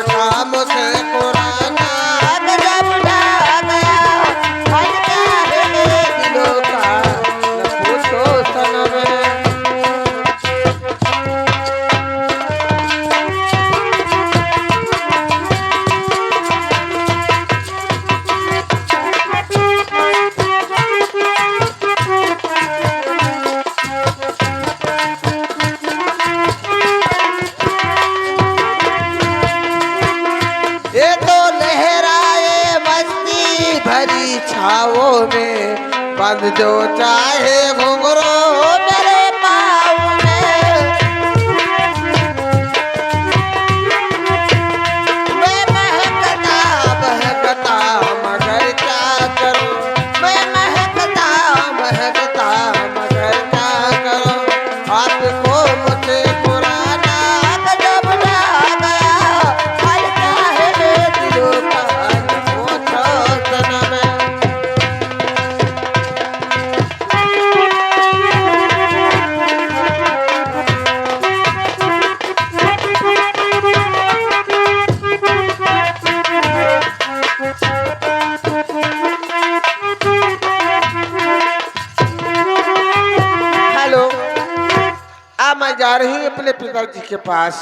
काम से पुराना गजब ढा गया फल क्या है दिलों का न पूछो सनम। भरी छावों में बंद जो चाहे घुंघरू मेरे पाँव में। मैं महकता महकता मगर क्या करूं, मैं महकता महकता मगर क्या करूं। आपको मुझे पुराना गजब ढा गया फल क्या है दिलों का मैं जा रही हूँ अपने पिताजी के पास,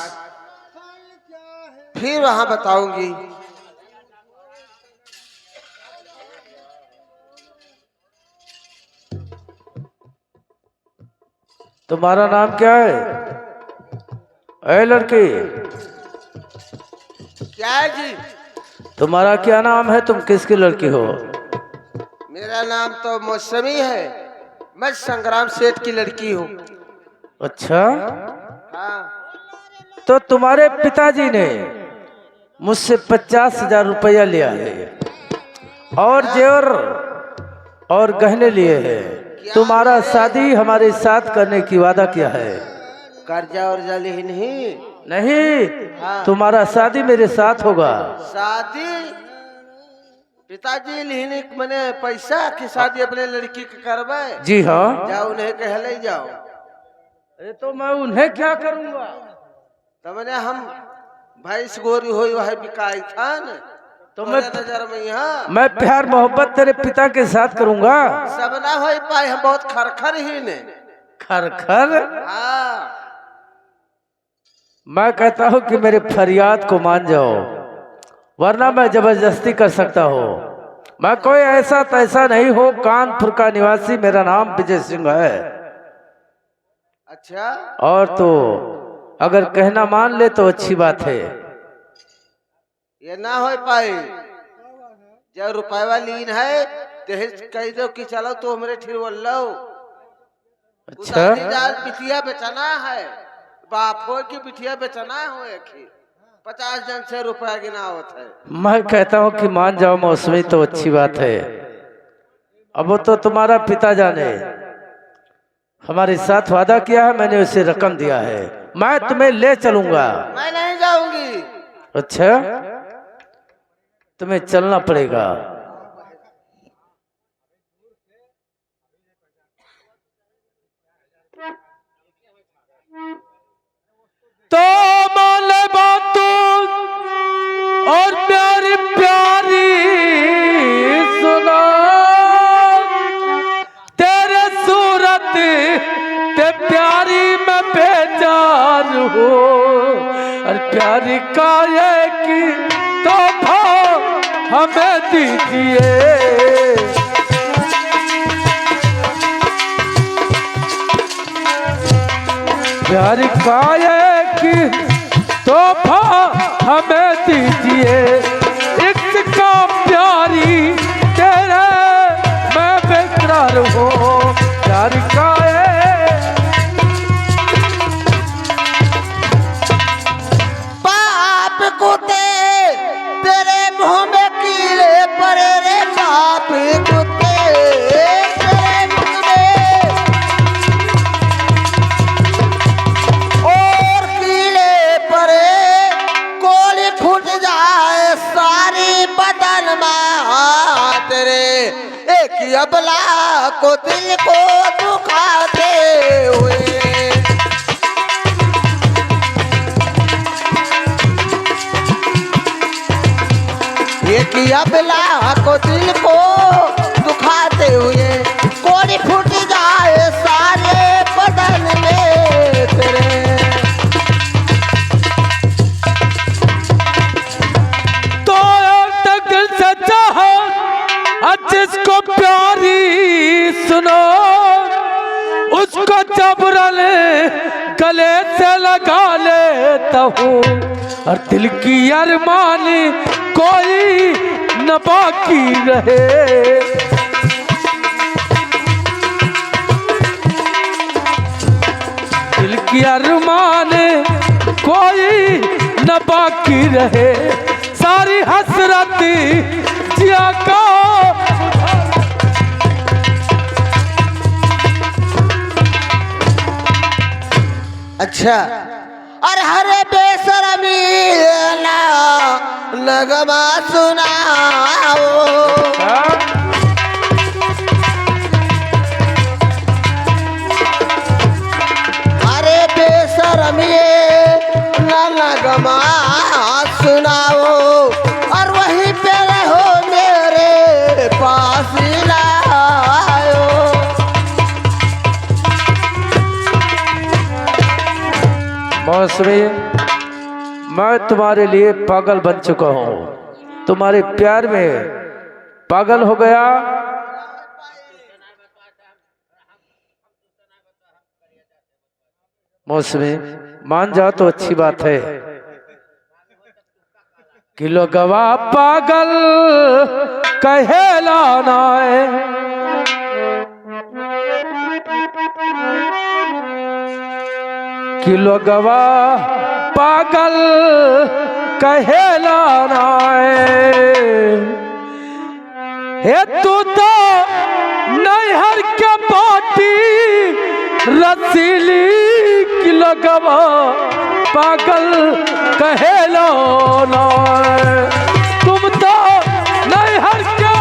फिर वहां बताऊंगी। तुम्हारा नाम क्या है? ऐ लड़की, क्या है जी? तुम्हारा क्या नाम है? तुम किसकी लड़की हो? मेरा नाम तो मौसमी है, मैं संग्राम सेठ की लड़की हूँ। अच्छा, हाँ। तो तुम्हारे पिताजी ने मुझसे 50,000 रुपया लिया है और जेवर और गहने लिए हैं। तुम्हारा शादी हमारे साथ करने की वादा किया है। कर्जा और जाली नहीं? नहीं। हाँ। तुम्हारा शादी मेरे साथ होगा। शादी? पिताजी लिहने मैंने पैसा की शादी अपने लड़की के करवाए? जी हाँ। जाओ उन्हें कह ले जाओ। अरे तो मैं उन्हें क्या करूंगा? तो मैंने हम भैंस गोरी हो वह बिकाई था न, तो नजर में यहाँ मैं प्यार मोहब्बत तेरे पिता के साथ करूंगा। सब ना हो पाए, हम बहुत खरखर ही ने। खरखर? हाँ। मैं कहता हूँ कि मेरे फरियाद को मान जाओ, वरना मैं जबरदस्ती कर सकता हूँ। मैं कोई ऐसा तैसा नहीं हो, कानपुर का निवासी मेरा नाम विजय सिंह है। अच्छा। और तो अगर कहना मान ले तो अच्छी बात है। ये ना हो पाए, जब रुपया लीन है तो कह दो कि चलो तो हमरे ठीक लो। अच्छा। बिटिया बेचना है, बाप हो की बिटिया बेचना हो, 50 जन से रुपया गिना होता है। मैं कहता हूँ कि मान जाओ मौसमी, तो अच्छी बात है। अब वो तो तुम्हारा पिता जाने, हमारे साथ वादा किया है, मैंने उसे रकम दिया है, मैं तुम्हें ले चलूंगा। मैं नहीं जाऊंगी। अच्छा, तुम्हें चलना पड़ेगा। तो मोले बातों और प्यारी प्यारी सुना, तेरे सूरत ते प्यारी मैं बेजार हो, और प्यारी काये की तोहफा हमें दीजिए। प्यारी काये की तोहफा हमें दीजिए, इसका प्यारी तेरे मैं बेकरार हो। प्यारी काये बाप कुत्ते तेरे मुंह में कीड़े पड़े रे, बाप कुत्ते तेरे मुंह में और कीड़े पड़े, गोली फूट जाए सारी बदन में तेरे, एक अबला को दिल को दुखाते हुए। एक अबला को दिल को दुखाते हुए कोरी फूट जाए सारे बदन में तेरे। तो तक सच्चा है जिसको प्यारी सुनो उसको जबरन गले से लगा लेता हूँ और दिल की अरमान कोई न बाकी रहे। दिल की अरमान कोई न बाकी रहे सारी हसरत जिया का। अच्छा और हरे बेशरमी नगमा सुनाओ। हरे बेशरमी नगमा सुनाओ और वहीं पे रहो मेरे पास लाओ। मौसमी मैं तुम्हारे लिए पागल बन चुका हूँ तुम्हारे प्यार में पागल हो गया। मौसमी मान जाओ तो अच्छी बात है कि लोगवा पागल कहलाना है। कि लोगवा पागल कहलाना है तू तो नैहर के बाटी रसीली। कि लोगवा पागल कहलाना है तुम तो नैहर के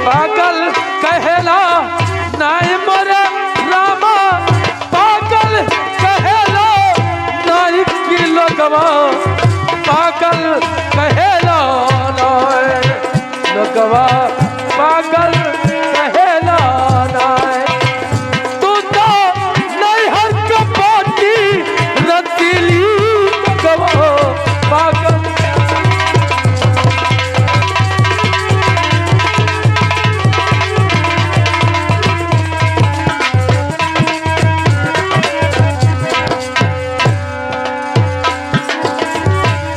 पागल कहला नाई मोरे रामा पागल कहला नाई की लोगवा पागल कहला नाई लोगवा पागल कहला नाई तू तो नैहर के बाटी रसीली लोगवा पागल।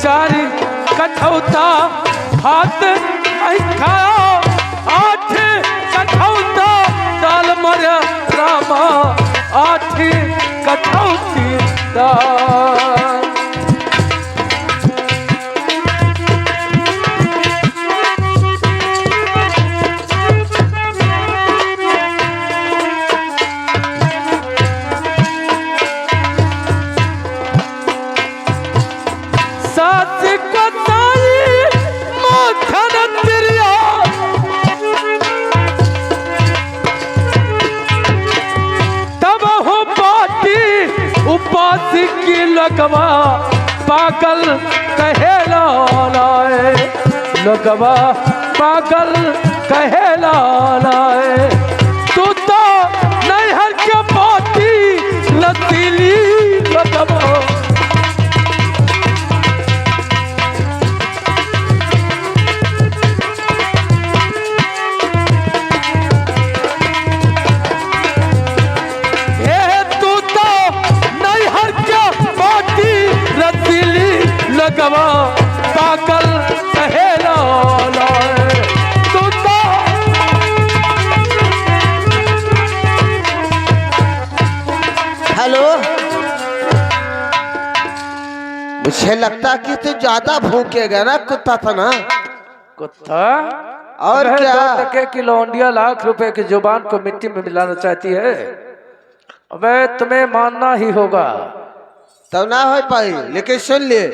चारी कठौता भात खाया 8 कठौता दाल मर रामा 8 कठौती दाल। सास कताई माखन तिरिया तब हो बाटी उपास की लगवा पागल कहला लाए लगवा पागल कहला लाए तू तो नैहर के बाटी लतीली लगवा। लगवा पागल कहला लाए तू तो। हेलो मुझे लगता कि तू ज्यादा भूखेगा ना कुत्ता था ना। कुत्ता और क्या 2 टके की लौंडिया लाख रुपए की जुबान को मिट्टी में मिलाना चाहती है। अबे तुम्हें मानना ही होगा तब ना हो पाई, लेकिन सुन लिए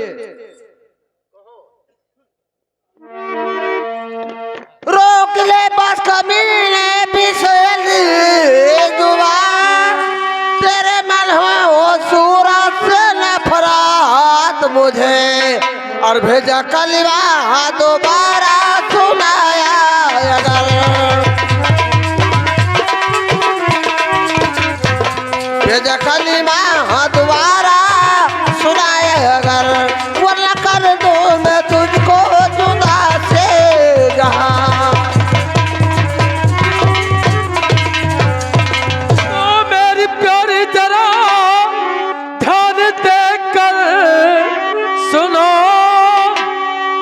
रोक ले बस कमीने पिछल दुआ तेरे मन हो वो सूरत से नफरत मुझे और भेजा कलिमा दोबारा सुनाया अगर भेजा कलिमा दोबारा सुनाया अगर वरना कर दो मैं तुझको जुदा से जहां मेरी प्यारी जरा ध्यान देकर सुनो,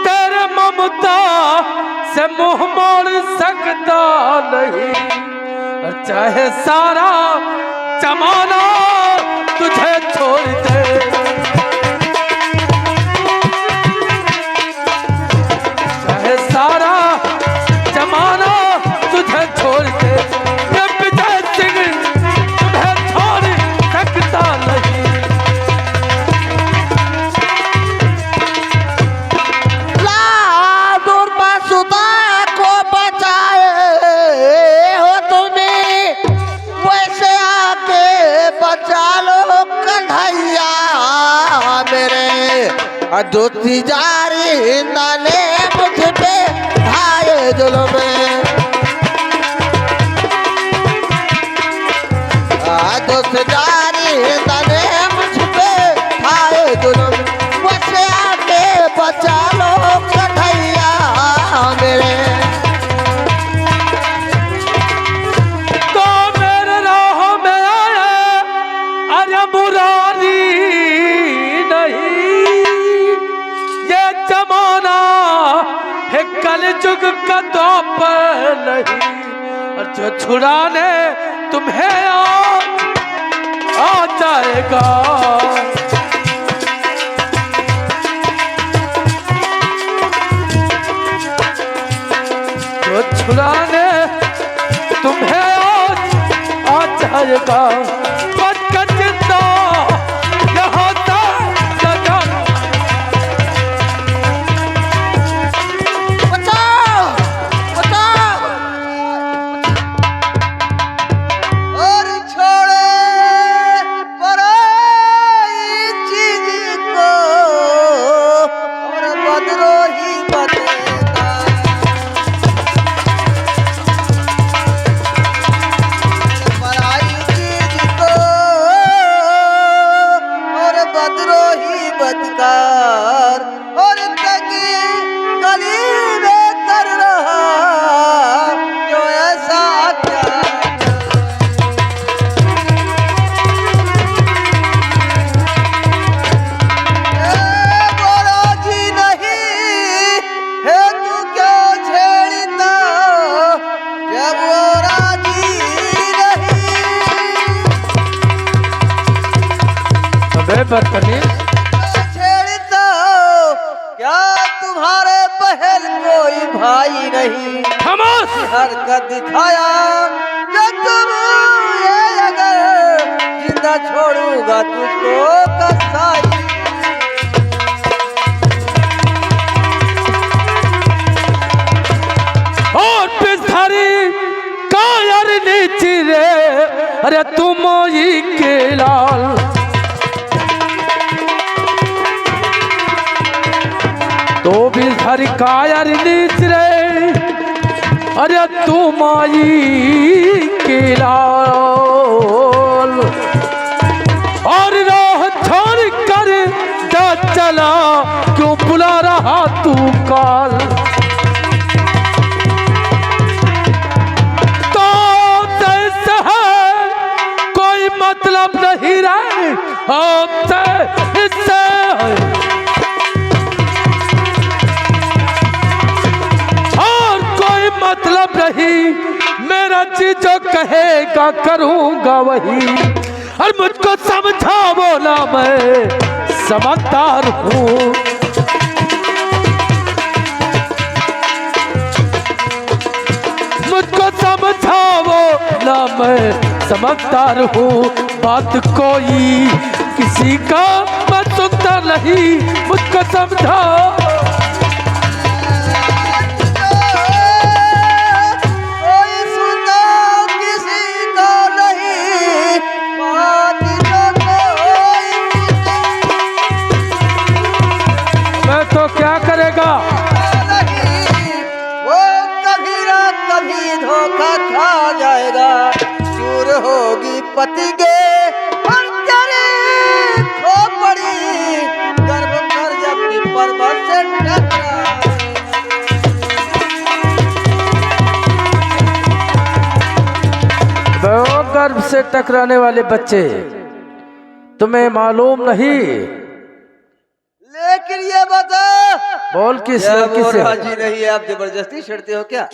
तेरे ममता से मुंह मोड़ सकता नहीं, और चाहे सारा जमाना तुझे छोड़ दे, चाहे सारा जमाना तुझे छोड़ दे, ये विजय सिंह तुझे छोड़ सकता नहीं। ला दूर पासुदा को बचाए हो तुम्हें, वैसे आके बचा लो कन्हैया मेरे, दोस्ती जारी ने मुझ पे ढाए जुल्म, दोस्त जारी ने मुझ पे ढाए जुल्म, वैसे आके बचा लो कन्हैया मेरे। तो मेरे राह में आए अरे मुरारी नहीं, ये जमाना है कलयुग का द्वापर नहीं, और जो छुड़ाने तुम्हें आ जाएगा, जो छुड़ाने तुम्हें आ जाएगा, बच का जिंदा यहाँ तक लगा। बचाओ बचाओ और छोड़े पराई चीज को और बदरोही बदलेगा, पराई चीज को और बदरोही बदकार और तकी गली में कर रहा जो ऐसा क्या बोलो जी नहीं है तू क्यों छेड़ता जब वो राजी नहीं, अबे बदतमीज, छेड़ता क्या तुम्हारे बहन कोई भाई नहीं, खामोश। हरकत दिखाया जब तुम ये अगर जिंदा छोड़ूंगा तुझको कसाई, और पिछारी कायर नीचे रे अरे तुम ही के लाल, तो भी हरी कायर नीचे रे अरे तुम ही के लाल, और राह छोड़ कर जा चला क्यों बुला रहा तू काल, तो जैसे है कोई मतलब नहीं रहे आपसे इससे, और कोई मतलब नहीं, मेरा जी जो कहेगा करूंगा वही, और मुझको समझा बोला मैं समझदार हूँ, मुझको समझा बोला मैं समझदार हूँ, बात कोई किसी का सुनता नहीं मुझको समझाओ। कोई सुनता किसी को नहीं, बात तो कोई मैं तो क्या करेगा। नहीं, वो कभी ना कभी धोखा खा जाएगा। चूर होगी पति के पर तेरी खोपड़ी, गर्भ पर जबकि पर्वत से टकरा। वो गर्भ से टकराने वाले बच्चे तुम्हें मालूम नहीं। लेकिन ये बता, बोल किस क्या लड़की वो से। राजी नहीं है? आप जबरदस्ती छेड़ते हो क्या?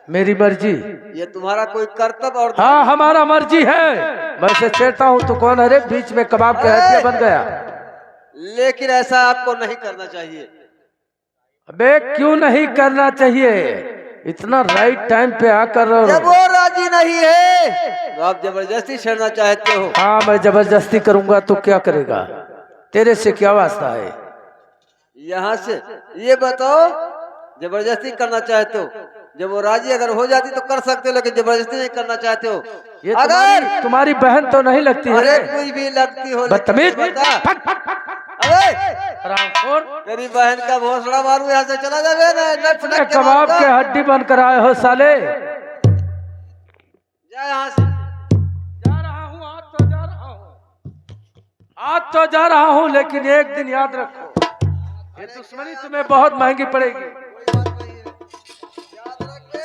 मेरी मर्जी। ये तुम्हारा कोई कर्तव्य और हाँ हमारा मर्जी है। मैं से छेड़ता हूँ तो कौन, अरे बीच में कबाब के हड्डियां बन गया। लेकिन ऐसा आपको नहीं करना चाहिए। अबे क्यों नहीं करना चाहिए, इतना राइट टाइम पे आकर। जब वो राजी नहीं है तो आप जबरदस्ती छेड़ना चाहते हो। हाँ मैं जबरदस्ती करूंगा तो क्या करेगा, तेरे से क्या वास्ता है। यहाँ से ये बताओ, जबरदस्ती करना चाहते हो, जब वो राजी अगर हो जाती तो कर सकते हो, लेकिन जबरदस्ती नहीं करना चाहते हो। ये अगर तुम्हारी बहन तो नहीं लगती अरे है। कोई भी लगती हो, बदतमीज। लेकिन बता, अरे मेरी बहन का भोसड़ा मारू, यहाँ से चला जावे ना, नट फटक के कबाब मारूंगा। के हड्डी बन कर आए हो साले। जा यहाँ से। जा रहा हूँ, आज तो जा रहा हूँ, आज तो जा रहा हूँ, लेकिन एक दिन याद रखो, ये दुश्मनी तुम्हें बहुत महंगी पड़ेगी। कोई बात नहीं है, याद रखे।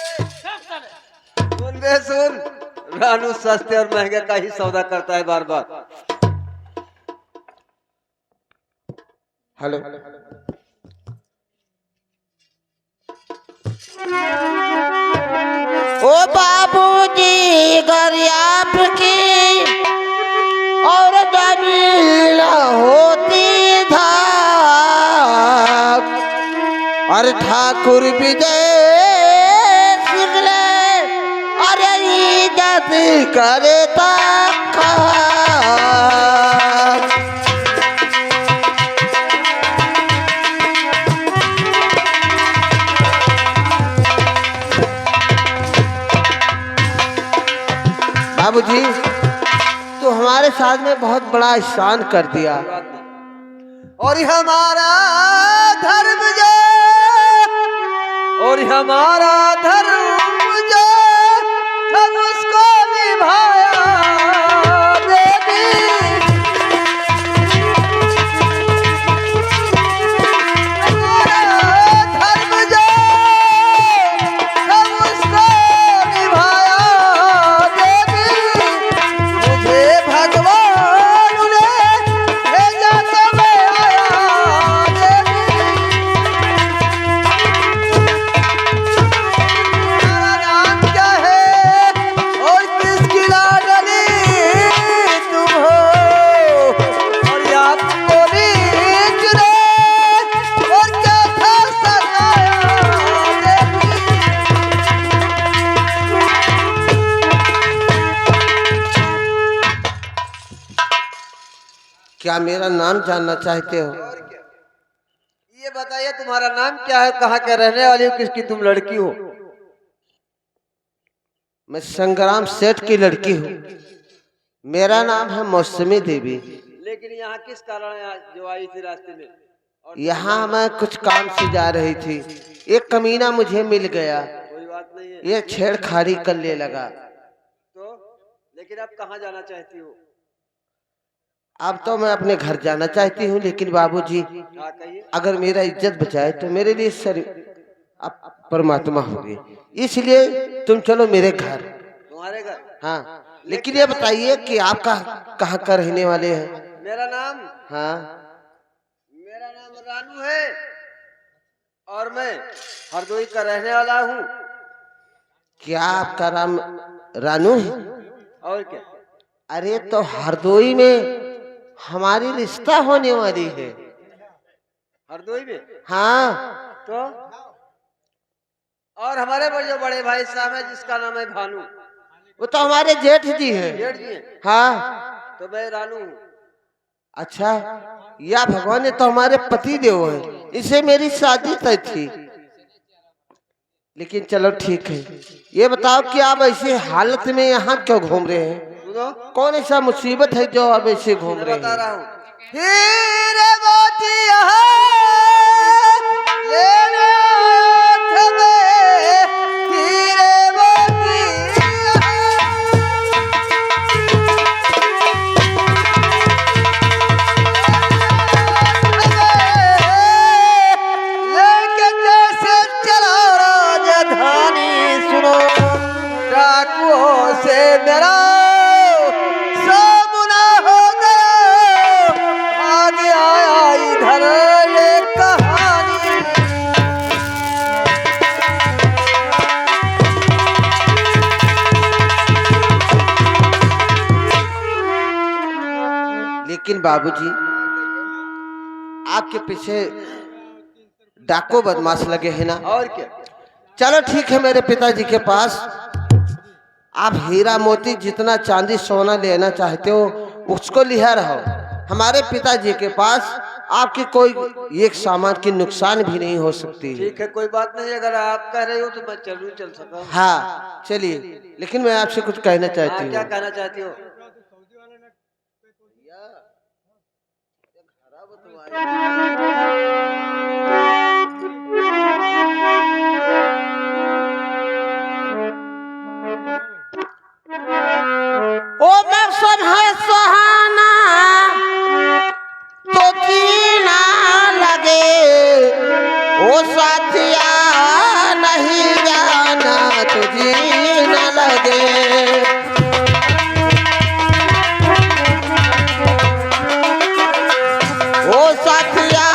सुन बे सुन, रानू सस्ते और महंगे का ही सौदा करता है बार बार। हेलो, ओ बाबूजी घर आपकी और जमीन होती था, और ठाकुर विजय सिंगले अरे इज्जत करता कहा। बाबूजी तो हमारे साथ में बहुत बड़ा एहसान कर दिया, और हमारा धर्म जो, और हमारा धर्म जो हम उसको निभाया देवी। हमारा धर्म जो हम उसको निभाया देवी। मुझे भगवान ने भेजा तो मैं आया देवी। तुम्हारा नाम क्या है और किसकी लाडली तुम हो, और आपको नीच ने और क्या था सताया देवी। क्या मेरा नाम जानना चाहते हो? ये बताइए तुम्हारा नाम क्या है, कहाँ के रहने वाली हो, किसकी तुम लड़की हो? मैं संग्राम सेठ की लड़की हूँ, मेरा नाम है मौसमी देवी। लेकिन यहाँ किस कारण जो आई थी रास्ते में? और यहाँ मैं कुछ काम से जा रही थी, एक कमीना मुझे मिल गया। कोई बात नहीं है, ये छेड़खानी करने लगा। तो लेकिन अब कहाँ जाना चाहती हो? अब तो मैं अपने घर जाना चाहती हूँ, लेकिन बाबूजी अगर मेरा इज्जत बचाए तो मेरे लिए सर आप परमात्मा होंगे, इसलिए तुम चलो मेरे घर। तुम्हारे घर? हाँ, लेकिन ये बताइए कि आप कहाँ का रहने वाले हैं? मेरा नाम, हाँ मेरा नाम रानू है, और मैं हरदोई का रहने वाला हूँ। क्या आपका नाम रानू है? और क्या? अरे तो हरदोई में हमारी रिश्ता होने वाली है। हरदोई में? हाँ। तो और हमारे जो बड़े भाई साहब है जिसका नाम है भानु, वो तो हमारे जेठ जी हैं। जेठ जी हैं? हाँ। तो मैं रानू हूँ। अच्छा, या भगवान ये तो हमारे पति देव है, इसे मेरी शादी तय थी। लेकिन चलो ठीक है, ये बताओ कि आप ऐसी हालत में यहाँ क्यों घूम रहे हैं? सुनो, कौन ऐसा मुसीबत है जो आप ऐसे घूम मैं रहे बता हैं? रहा हूँ। हीरे मोती यहाँ लेने आया था मैं, हीरे मोती लेके जैसे चला राजधानी, सुनो डाकुओं से मेरा सामना हो गया, आगे आया इधर ये कहानी। लेकिन बाबूजी, आपके पीछे डाकू बदमाश लगे हैं ना? और क्या? चलो ठीक है, मेरे पिताजी के पास आप हीरा मोती जितना चांदी सोना लेना चाहते हो उसको लिया रहो। हमारे पिताजी के पास आपके कोई एक सामान की नुकसान भी नहीं हो सकती। ठीक है, कोई बात नहीं, अगर आप कह रहे हो तो मैं जरूर चल सकता हूँ। हाँ चलिए, लेकिन मैं आपसे कुछ कहना चाहती हाँ, क्या हूँ। कहना चाहती हो? ओ मौसम है सुहाना तो जीना लगे, ओ साथिया नहीं जाना तो जीना लगे। ओ साथिया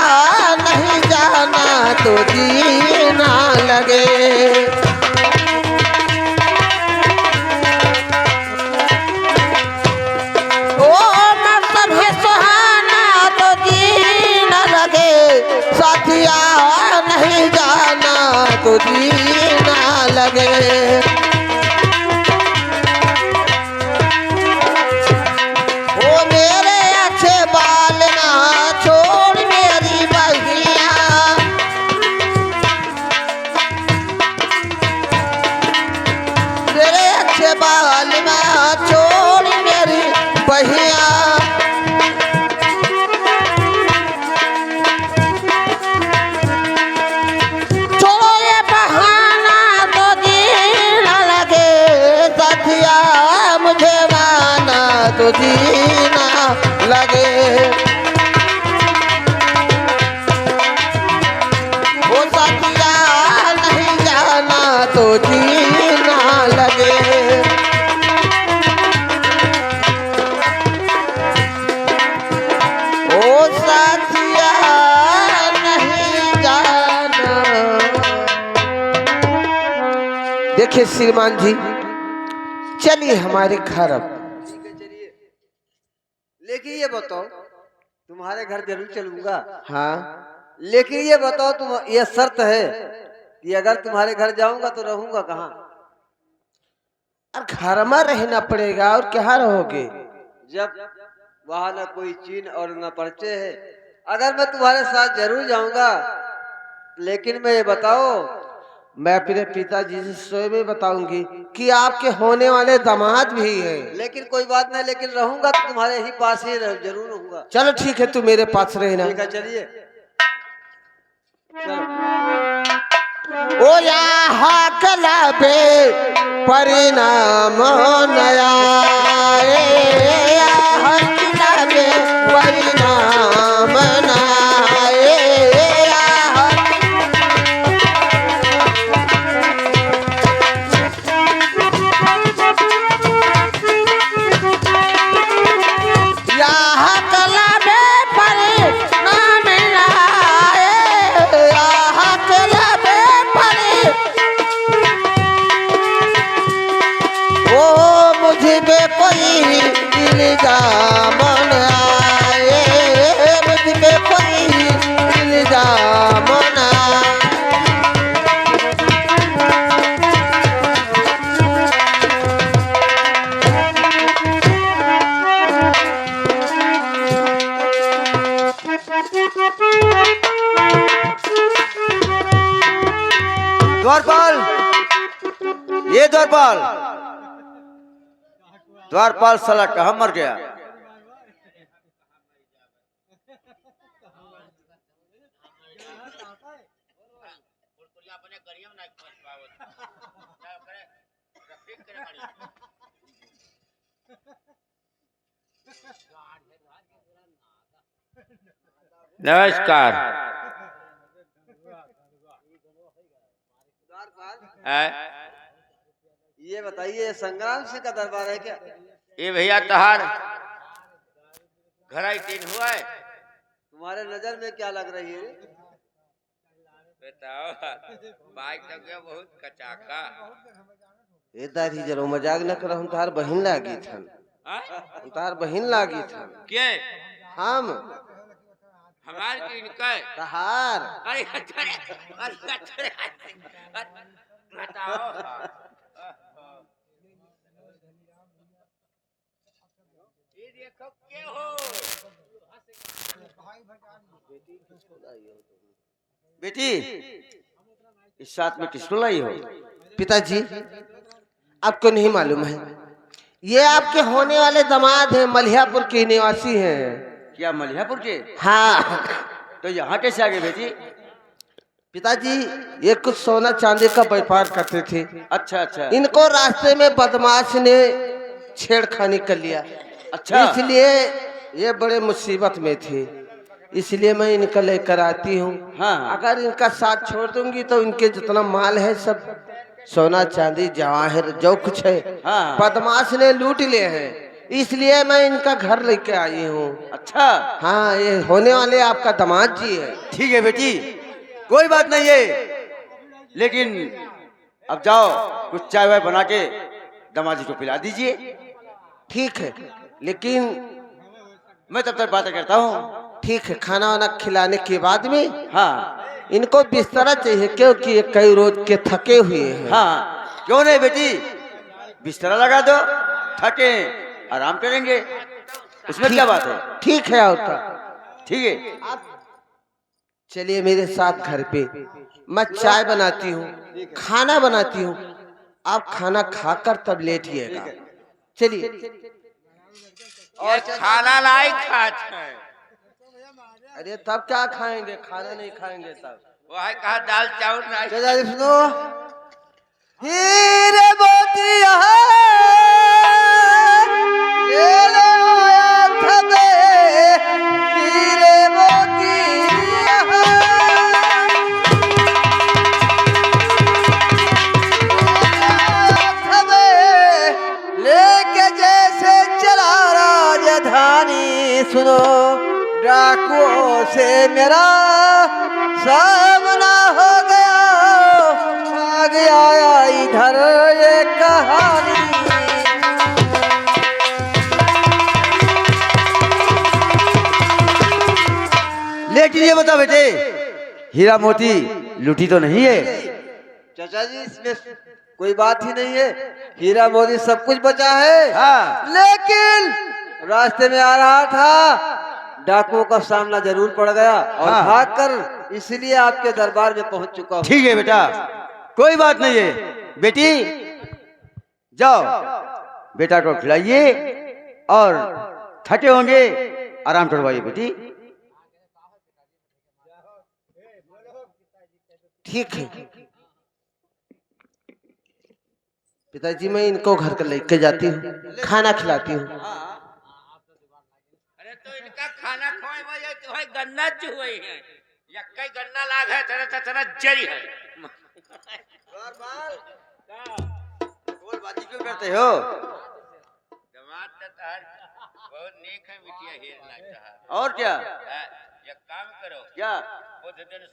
नहीं जाना तो जीना लगे। साथिया नहीं जाना तो जीना लगे। ओ मेरे अच्छे बाल ना छोड़ मेरी बहिया, मेरे अच्छे बाल ना छोड़ मेरी बहिया। तो जीना लगे। वो साथिया नहीं जाना तो जीना लगे। ओ साथिया नहीं जाना। देखिए श्रीमान जी, चलिए हमारे घर अब। लेकिन ये बताओ, तुम्हारे घर जरूर चलूंगा। हाँ, लेकिन ये बताओ, तुम ये शर्त है कि अगर तुम्हारे घर जाऊंगा तो रहूंगा कहाँ? और घर में रहना पड़ेगा, और क्या रहोगे? जब वहाँ न कोई चीन और न परिचय है। अगर मैं तुम्हारे साथ जरूर जाऊंगा, लेकिन मैं ये बताओ, मैं अपने पिताजी से स्वयं बताऊंगी कि आपके होने वाले दामाद भी हैं। लेकिन कोई बात नहीं, लेकिन रहूंगा तो तुम्हारे ही पास ही जरूर रहूंगा। चलो ठीक है, तू मेरे पास रहना। ठीक है, चलिए चलो। ओ यहाँ कलाबे परिणाम नया, यहाँ कलाबे परिणाम नया। कोई द्वारपाल, ये द्वारपाल, द्वारपाल साला कहाँ मर गया? नमस्कार। ये बताइए संग्राम सिंह का दरबार है क्या? ये भैया तहार घर आई तीन हुआ है। तुम्हारे नजर में क्या लग रही है? बताओ, बाइक तो गया बहुत कचाका। ए दादी जरो मजाक न करो, हम तार बहिन लागी थन, हम तार बहिन लागी थन। के हम हमार की इनका है? तहार अरे अरे बताओ। ये देखो के हो बेटी, इस साथ में किसको लाई हो? पिताजी आपको नहीं मालूम है, ये आपके होने वाले दामाद हैं, मलियापुर के निवासी हैं। क्या मलियापुर के? हाँ तो यहाँ कैसे आ गए बेटी? पिताजी ये कुछ सोना चांदी का व्यापार करते थे, अच्छा अच्छा इनको रास्ते में बदमाश ने छेड़खानी कर लिया। अच्छा। इसलिए ये बड़े मुसीबत में थे, इसलिए मैं इनका लेकर आती हूँ। हाँ। अगर इनका साथ छोड़ दूंगी तो इनके जितना माल है सब सोना चांदी जवाहर जो कुछ है हाँ। बदमाश ने लूट लिए हैं, इसलिए मैं इनका घर लेके आई हूँ। अच्छा, हाँ, ये होने वाले आपका दामाद जी है। ठीक है बेटी, कोई बात नहीं है, लेकिन अब जाओ कुछ चाय वाय बना के दामाद जी को पिला दीजिए। ठीक है, लेकिन मैं तब तक बातें करता हूँ। ठीक है, खाना वाना खिलाने के बाद में हाँ इनको बिस्तरा चाहिए, क्योंकि ये कई रोज के थके हुए हैं। हाँ, क्यों नहीं बेटी, बिस्तरा लगा दो, थके आराम करेंगे, उसमें क्या बात है? ठीक है, और क्या। ठीक है, चलिए मेरे साथ घर पे, मैं चाय बनाती हूँ, खाना बनाती हूँ, आप खाना खाकर तब लेटिएगा। चलिए। और खाना लाई खात है। अरे तब क्या खाएंगे, खाना नहीं खाएंगे तब। वो है कहा दाल चावल नहीं। दादी सुनो, हीरे मोतिया ले ले आया था बे, हीरे मोतिया था बे, लेके जैसे चला राजधानी। सुनो, डाकुओं से मेरा सामना हो गया, आ गया इधर ये कहानी। लेकिन ये बता बेटे, हीरा मोती लूटी तो नहीं है? चाचा जी, इसमें कोई बात ही नहीं है, हीरा मोती सब कुछ बचा है। हाँ। लेकिन रास्ते में आ रहा था, डाकुओं का सामना जरूर पड़ गया और हाँ। भागकर इसलिए आपके दरबार में पहुंच चुका हूं। ठीक है बेटा, कोई बात नहीं है। बेटी जाओ, बेटा को खिलाइए और थके होंगे आराम करवाइए बेटी। ठीक है पिताजी, मैं इनको घर का लेके जाती हूँ, खाना खिलाती हूँ। अरे तो इनका खाना खोए भाई, तो भाई गन्ना चुहे हैं या कई गन्ना लाग है, तेरा तेरा जरी है। बोल बाजी क्यों करते हो? जमात तो तार बहुत नेक है बिटिया, हेर लगता है। और क्या? एक काम करो, क्या? वो दिन